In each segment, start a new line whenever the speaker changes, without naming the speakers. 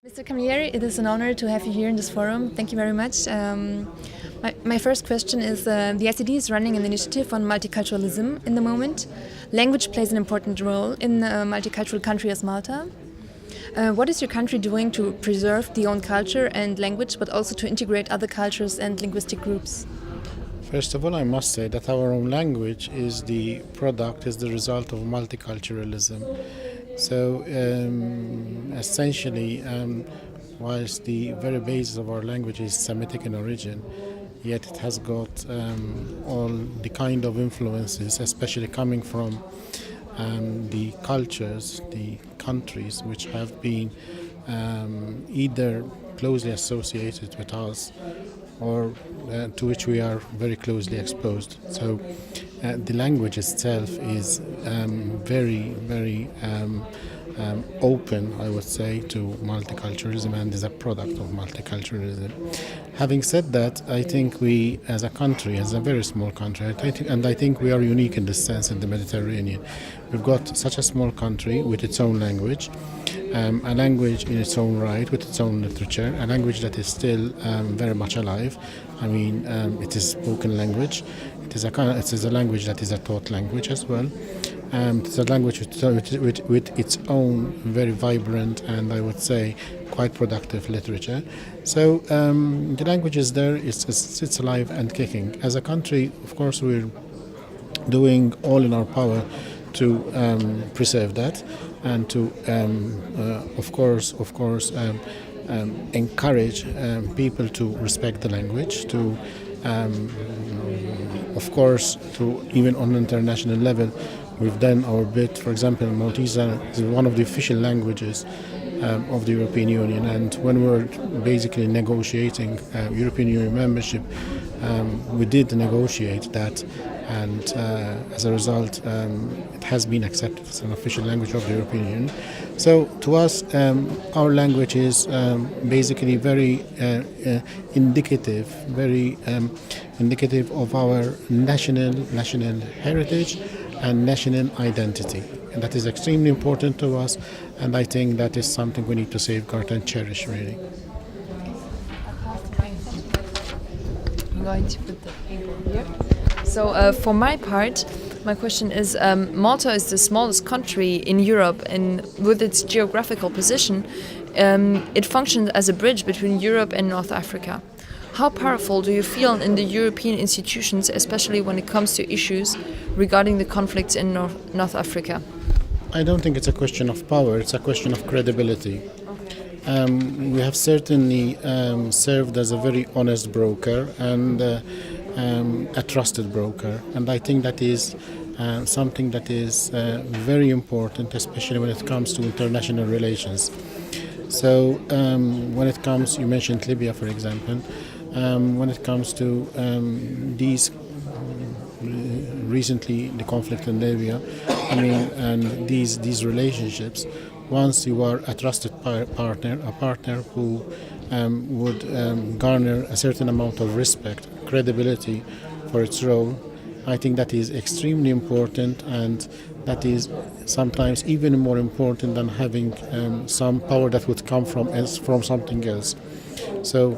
Mr. Camilleri, it is an honor to have you here in this forum. Thank you very much. My first question is, the SED is running an initiative on multiculturalism in the moment. Language plays an important role in a multicultural country as Malta. What is your country doing to preserve the own culture and language, but also to integrate other cultures and linguistic groups?
First of all, I must say that our own language is the result of multiculturalism. So essentially, whilst the very basis of our language is Semitic in origin, yet it has got all the kind of influences, especially coming from the cultures, the countries which have been either closely associated with us or to which we are very closely exposed. So the language itself is very open, I would say, to multiculturalism and is a product of multiculturalism. Having said that, I think we, as a country, as a very small country, I think we are unique in this sense in the Mediterranean. We've got such a small country with its own language, a language in its own right, with its own literature, a language that is still very much alive. I mean, it is spoken language. It is a language that is a taught language as well. It's a language with its own very vibrant and I would say quite productive literature. So the language is there, it's alive and kicking. As a country, of course, we're doing all in our power to preserve that and to, of course, encourage people to respect the language, to of course, to even on an international level, we've done our bit. For example, Maltese is one of the official languages of the European Union, and when we were basically negotiating European Union membership, we did negotiate that, and as a result, it has been accepted as an official language of the European Union. So to us, our language is basically very indicative, very indicative of our national heritage and national identity. And that is extremely important to us, and I think that is something we need to safeguard and cherish, really.
I'm going to put the paper here. So for my part, my question is, Malta is the smallest country in Europe, and with its geographical position, it functions as a bridge between Europe and North Africa. How powerful do you feel in the European institutions, especially when it comes to issues regarding the conflicts in North Africa?
I don't think it's a question of power, it's a question of credibility. We have certainly served as a very honest broker and a trusted broker, and I think that is something that is very important, especially when it comes to international relations. So when it comes, you mentioned Libya, for example, when it comes to these recently the conflict in Libya, I mean, and these relationships, once you are a trusted partner, a partner who would garner a certain amount of respect, credibility for its role, I think that is extremely important, and that is sometimes even more important than having some power that would come from something else. So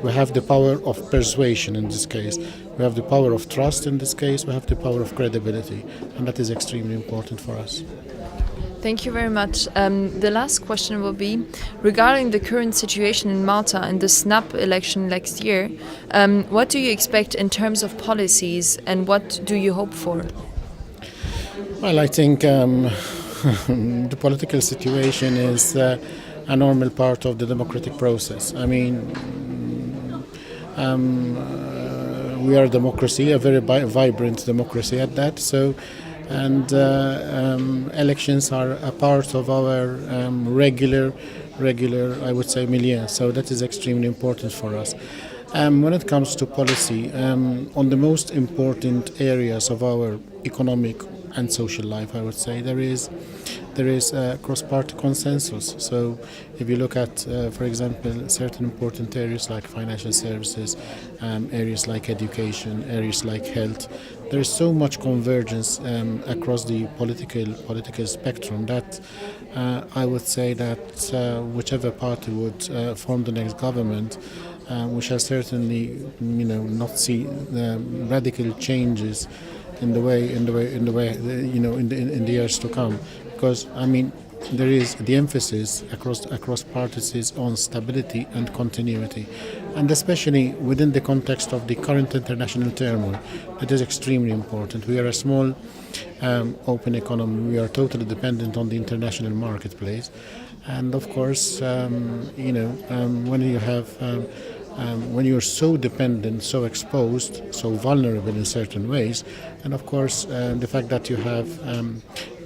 we have the power of persuasion in this case, we have the power of trust in this case, we have the power of credibility, and that is extremely important for us.
Thank you very much. The last question will be regarding the current situation in Malta and the snap election next year. What do you expect in terms of policies, and what do you hope for?
Well, I think the political situation is a normal part of the democratic process. I mean, we are a democracy, a very vibrant democracy at that. So. And elections are a part of our regular, I would say, milieu. So that is extremely important for us. When it comes to policy, on the most important areas of our economic and social life, I would say there is a cross-party consensus. So if you look at, for example, certain important areas like financial services, areas like education, areas like health, there is so much convergence across the political spectrum that I would say that whichever party would form the next government, we shall certainly, not see radical changes in the years to come, because there is the emphasis across parties is on stability and continuity, and especially within the context of the current international turmoil, that is extremely important. We are a small, open economy. We are totally dependent on the international marketplace, and of course, when you're so dependent, so exposed, so vulnerable in certain ways, and of course the fact that you have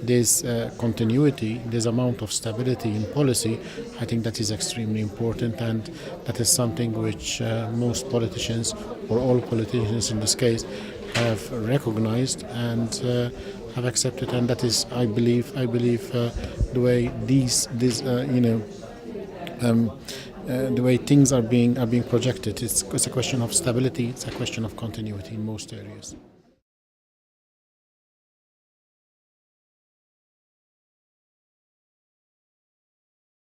this continuity, this amount of stability in policy, I think that is extremely important, and that is something which most politicians, or all politicians in this case, have recognized and have accepted, and that is, I believe, the way the way things are being projected. It's a question of stability. It's a question of continuity in most areas.